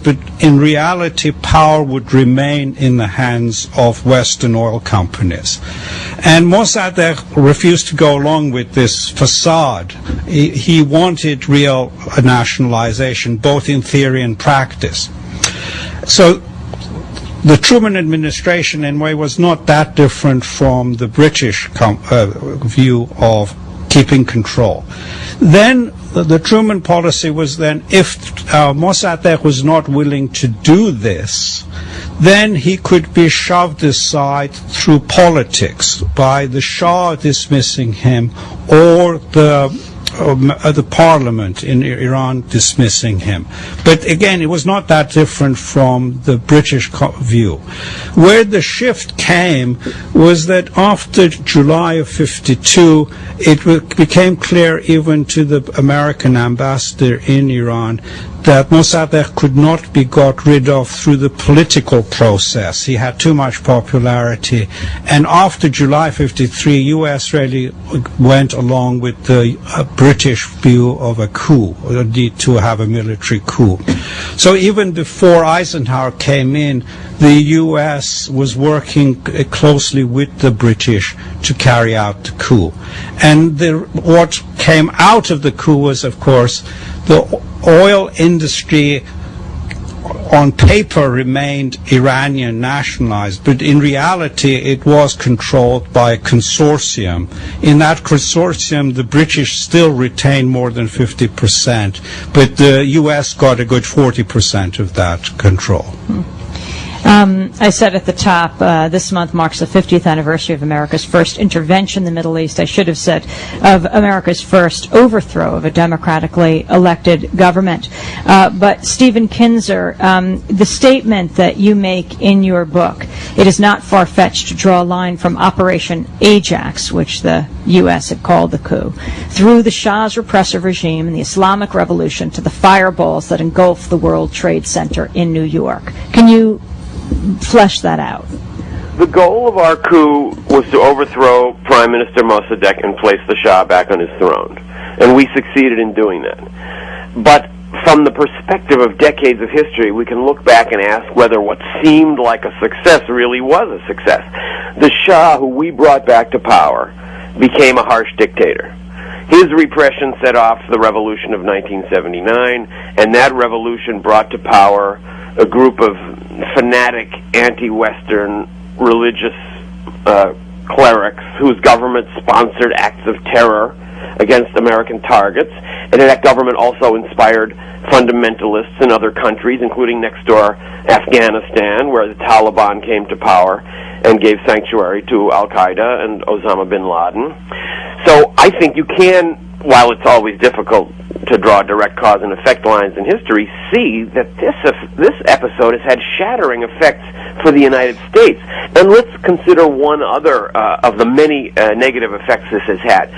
but in reality power would remain in the hands of Western oil companies. And Mossadegh refused to go along with this facade. He wanted real nationalization, both in theory and practice. So the Truman administration, in a way, was not that different from the British view of keeping control. Then the Truman policy was then, if Mossadegh was not willing to do this, then he could be shoved aside through politics by the Shah dismissing him or the parliament in Iran dismissing him. But again, it was not that different from the British view. Where the shift came was that after July of 52, it became clear even to the American ambassador in Iran that Mossadegh could not be got rid of through the political process. He had too much popularity. And after July 53, U.S. really went along with the British view of a coup, or need to have a military coup. So even before Eisenhower came in, the U.S. was working closely with the British to carry out the coup. And what came out of the coup was, of course, the oil industry on paper remained Iranian nationalized, but in reality it was controlled by a consortium. In that consortium, the British still retained more than 50%, but the U.S. got a good 40% of that control. I said at the top, this month marks the 50th anniversary of America's first intervention in the Middle East. I should have said of America's first overthrow of a democratically elected government. But Stephen Kinzer, the statement that you make in your book, it is not far-fetched to draw a line from Operation Ajax, which the U.S. had called the coup, through the Shah's repressive regime and the Islamic Revolution to the fireballs that engulfed the World Trade Center in New York. Can you flesh that out? The goal of our coup was to overthrow Prime Minister Mossadegh and place the Shah back on his throne. And we succeeded in doing that. But from the perspective of decades of history, we can look back and ask whether what seemed like a success really was a success. The Shah, who we brought back to power, became a harsh dictator. His repression set off the revolution of 1979, and that revolution brought to power a group of fanatic, anti-Western religious clerics whose government sponsored acts of terror against American targets, and that government also inspired fundamentalists in other countries, including next door Afghanistan, where the Taliban came to power and gave sanctuary to Al-Qaeda and Osama bin Laden. So I think you can, while it's always difficult to draw direct cause and effect lines in history, see that this episode has had shattering effects for the United States. And let's consider one other of the many negative effects this has had.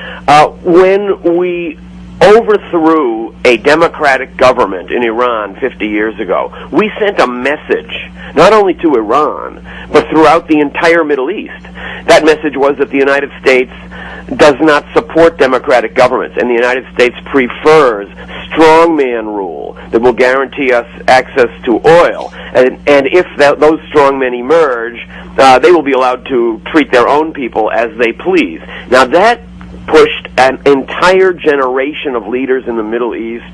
When we overthrew a democratic government in Iran 50 years ago, we sent a message, not only to Iran, but throughout the entire Middle East. That message was that the United States does not support democratic governments, and the United States prefers strongman rule that will guarantee us access to oil. And if those strongmen emerge, they will be allowed to treat their own people as they please. Now that pushed an entire generation of leaders in the Middle East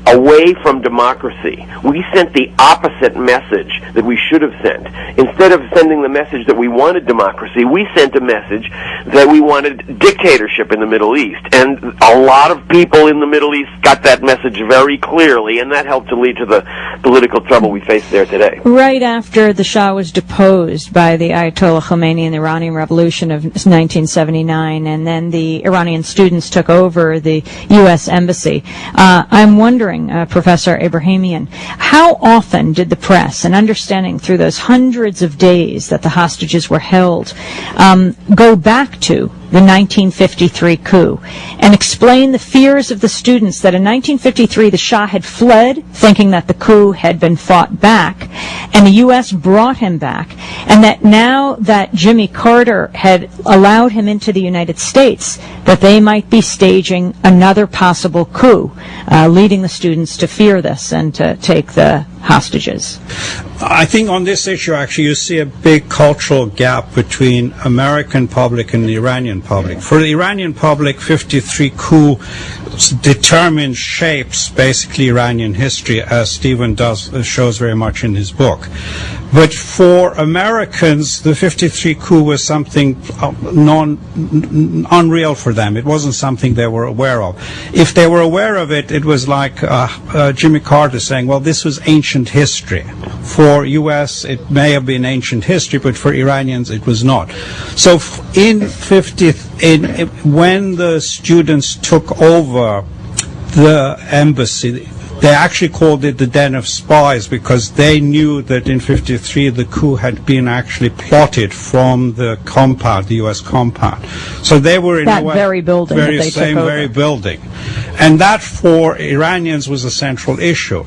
away from democracy. We sent the opposite message that we should have sent. Instead of sending the message that we wanted democracy, we sent a message that we wanted dictatorship in the Middle East. And a lot of people in the Middle East got that message very clearly, and that helped to lead to the political trouble we face there today. Right after the Shah was deposed by the Ayatollah Khomeini in the Iranian Revolution of 1979, and then the Iranian students took over the U.S. Embassy. I'm wondering, Professor Abrahamian, how often did the press, and understanding through those hundreds of days that the hostages were held, go back to the 1953 coup and explain the fears of the students that in 1953 the Shah had fled, thinking that the coup had been fought back, and the U.S. brought him back, and that now that Jimmy Carter had allowed him into the United States, that they might be staging another possible coup, leading the students to fear this and to take the hostages. I think on this issue, actually, you see a big cultural gap between American public and the Iranian public. For the Iranian public, 53 coup determines, shapes basically Iranian history, as Stephen shows very much in his book. But for Americans, the 53 coup was something unreal for them. It wasn't something they were aware of. If they were aware of it, it was like Jimmy Carter saying, well, this was ancient history. For U.S., it may have been ancient history, but for Iranians, it was not. So when the students took over the embassy, they actually called it the den of spies because they knew that in 53 the coup had been actually plotted from the compound, the U.S. compound. So they were in that very building that they same took over. very building. And that for Iranians was a central issue.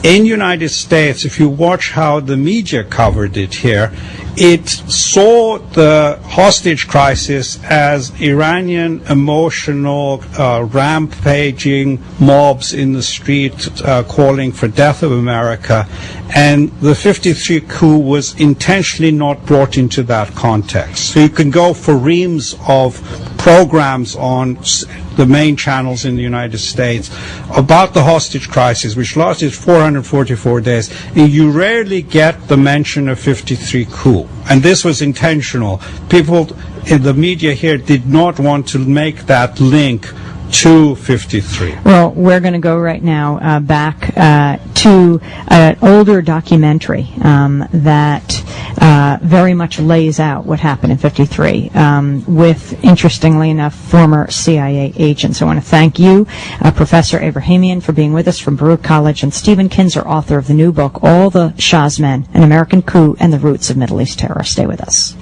In the United States, if you watch how the media covered it here, it saw the hostage crisis as Iranian emotional rampaging mobs in the street calling for death of America, and the 53 coup was intentionally not brought into that context. So you can go for reams of programs on the main channels in the United States about the hostage crisis, which lasted 444 days, and you rarely get the mention of 53 coup. And this was intentional. People in the media here did not want to make that link to 53. Well, we're going to go right now back to an older documentary that very much lays out what happened in 53 with, interestingly enough, former CIA agents. I want to thank you, Professor Abrahamian, for being with us from Baruch College, and Stephen Kinzer, author of the new book, All the Shah's Men, An American Coup and the Roots of Middle East Terror. Stay with us.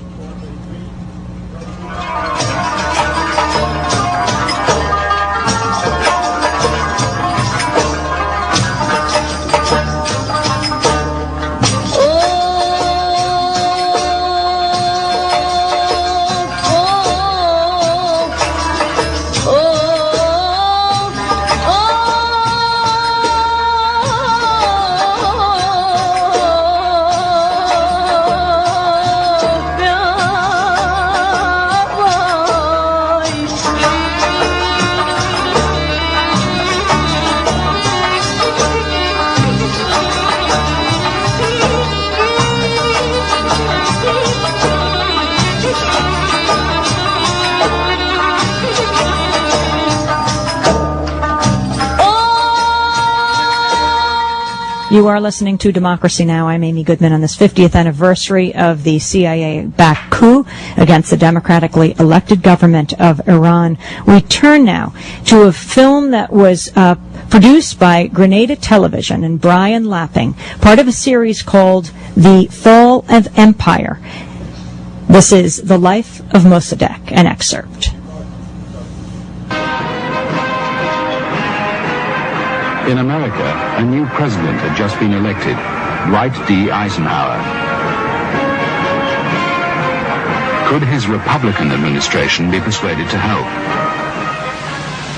You are listening to Democracy Now! I'm Amy Goodman on this 50th anniversary of the CIA-backed coup against the democratically elected government of Iran. We turn now to a film that was produced by Grenada Television and Brian Lapping, part of a series called The Fall of Empire. This is The Life of Mossadegh, an excerpt. In America, a new president had just been elected, Dwight D. Eisenhower. Could his Republican administration be persuaded to help?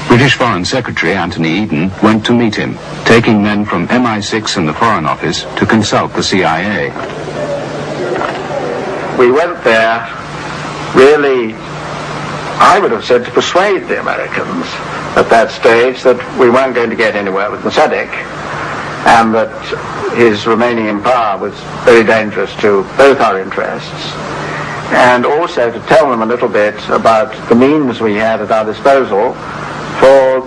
British Foreign Secretary Anthony Eden went to meet him, taking men from MI6 and the Foreign Office to consult the CIA. We went there, really, I would have said, to persuade the Americans at that stage that we weren't going to get anywhere with Mossadegh, and that his remaining in power was very dangerous to both our interests, and also to tell them a little bit about the means we had at our disposal for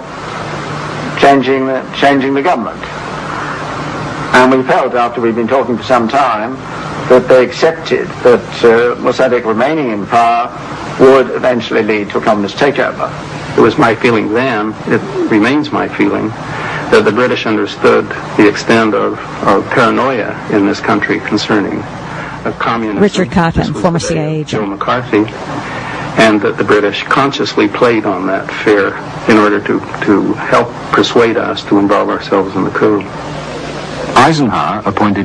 changing the government. And we felt, after we'd been talking for some time, that they accepted that Mossadegh remaining in power would eventually lead to a communist takeover. It was my feeling then, it remains my feeling, that the British understood the extent of paranoia in this country concerning communism. Richard Cotton, former CIA agent. Joe McCarthy, and that the British consciously played on that fear in order to help persuade us to involve ourselves in the coup. Eisenhower appointed